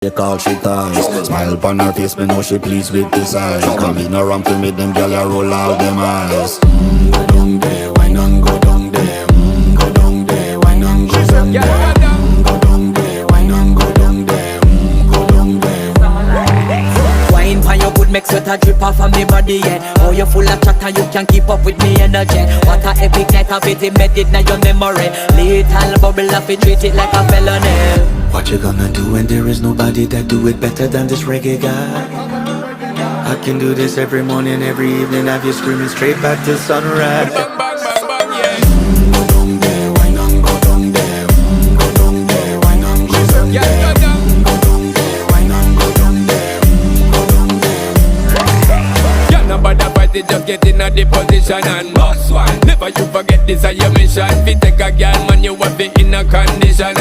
They call she ties. Smile upon her face, me know she pleased with this eyes. Come in around to me, them gyal a roll out them eyes. Go down there, why not go down there? Go down there, why not go down there? Go down there, why not go down there? Go down there. Wine pan your good, make sweat a drip off of me body, yeah. Oh, you full of chatter, you can't keep up with me energy. What a epic night of it, embedded in your memory. Little bubble of it, treat it like a felony. What you gonna do when there is nobody that do it better than this reggae guy? I can do this every morning, every evening, have you screaming straight back to sunrise. Bang, bang, bang, bang, yeah. Go down there, why not go down there? Go down there, why not go down there? Yeah, go down. Go down there, why not go down there? Go down there. Yeah, nobody fight it, just get in a the position and boss one. Never you forget this is your mission. If you take a girl, man, you have it in a condition.